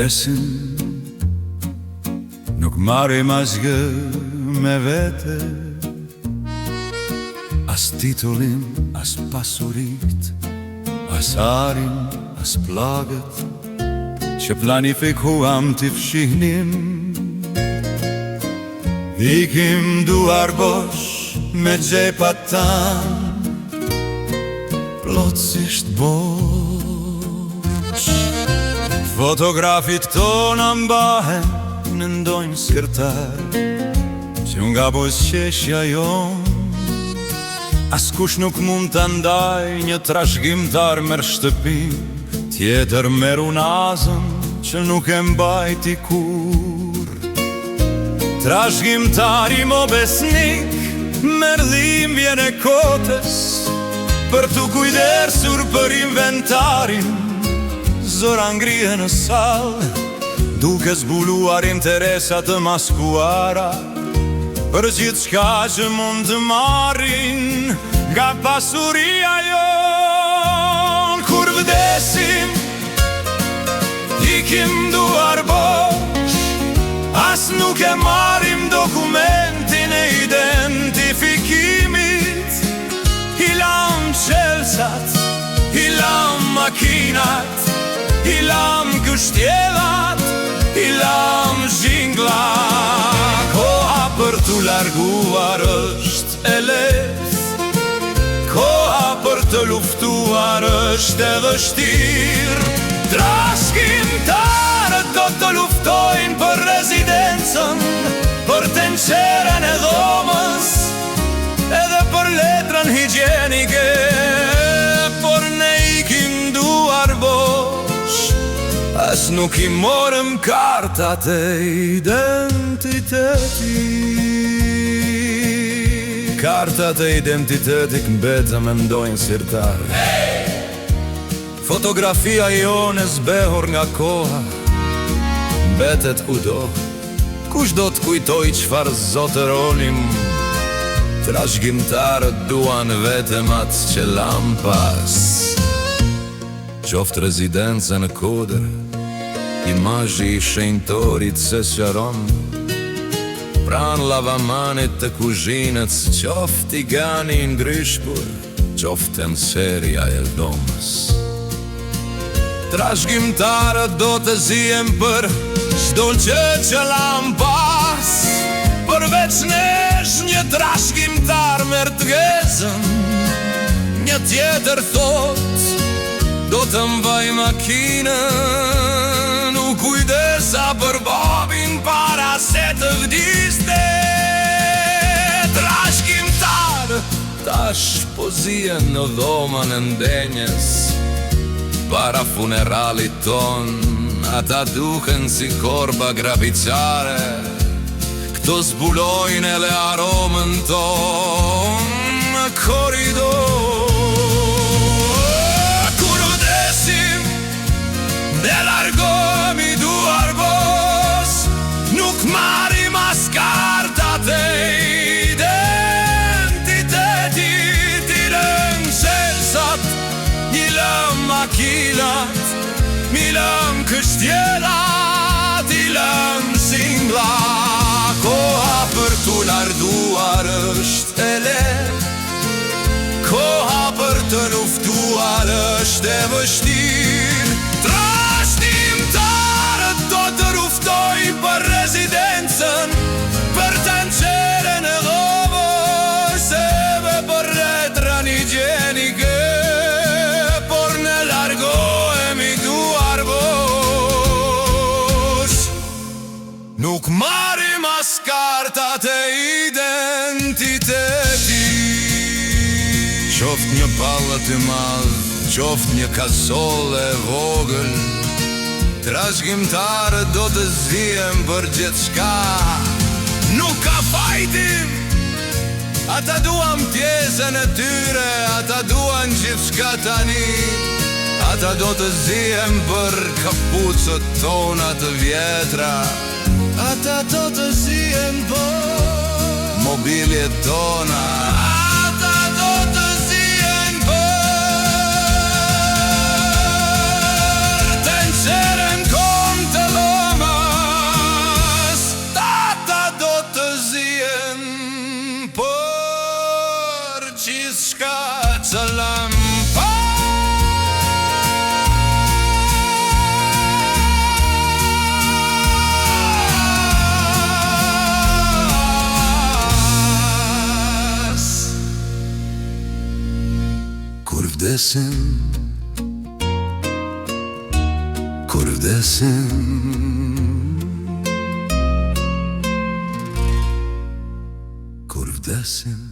vdesim, nuk marrim asgjë me vete, as titullin, as pasurit, as arin, as plagët që planifikuam t'i fshihnim. Ikim duar bosh me gjepat tan, plotësisht bosh. Fotografit tona mbahen në ndonjë skërtar, që nga buzëqeshja jon askush nuk mund të ndaj një trashëgimtar merr shtëpin, tjetër merr unazën që nuk e mbajti kur. Trashëgimtari mo besnik, merr dhimbjen e kotës, për t'u kujdesur për inventarin. Zora ngrije në sallë, duke zbuluar interesa të maskuara, për gjithçka që mund të marrin nga pasuria jon. Kur vdesim, ikim duar bosh, as nuk e marrim dokumentin e identifikimit. I lam qelsat, i lam makinat, i lam kështjellat, i lam zhingla. Koha për t'u larguar është e lehtë, koha për të luftuar është e vështirë. Trashëgimtarët do të luftojnë për rezidencën, për tenqeren e dhomës, edhe për letrën higjienike. Por ne ikim duar bosh, as nuk i morëm kartat e identiteti. Kartat e identitetit mbetëm e mdojnë sirtar. Fotografia jone zbehur nga koha mbetet kudo. Kush do t'kujtoj qfar zotëronim? Trashëgimtarët duan vetëm atë që lam pas. Qoftë rezidencë në kodër, imazhi i shenjtorit se qaron, pran lavamanit të kuzhinës, qoftë i gani i ngryshkur, qoftë në serja e dhomës. Trashëgimtarët do të zihen për çdo gjë që lam pas, përveç nesh një trashëgimtar merr t'gezën, një tjetër thot do të mbaj makinën, u kujdesa për babin para se të vdiste. Trashëgimtar tash po zihen në dhomën e ndenjes, para funeralit ton. Ata duken si korba grabicare, këto zbulojnë edhe aromën ton në korridor. Kur vdesim, ne largohemi duar bosh, nuk marrim as kartat e identitetit. I lëm qelsat, i lëm makinat, mi lëm kështjellat, i lëm zingla. Koha për t'u larduar është e lehtë, koha për të luftuar është e vështirë. Trashëgimtarët do të luftoj për rezidencën, për tenqeren e dhomës, edhe për letrën higjienike. Por ne largohemi duar bosh, nuk marrim as kartat e identitetit. Qoft një pallat i madh, qoft një kasol e vogël, trashëgimtarët do të zihen për gjithçka. Nuk ka fajtim, ata duan pjesën e tyre, ata duan gjithçka tani. Ata do të zihen për kapucët tona të vjetra, ata do të zihen për mobiljet tona. Ata do të zihen për tenqeren kom të qis shka cëllëm pas. Kur vdesim, kur vdesim, kur vdesim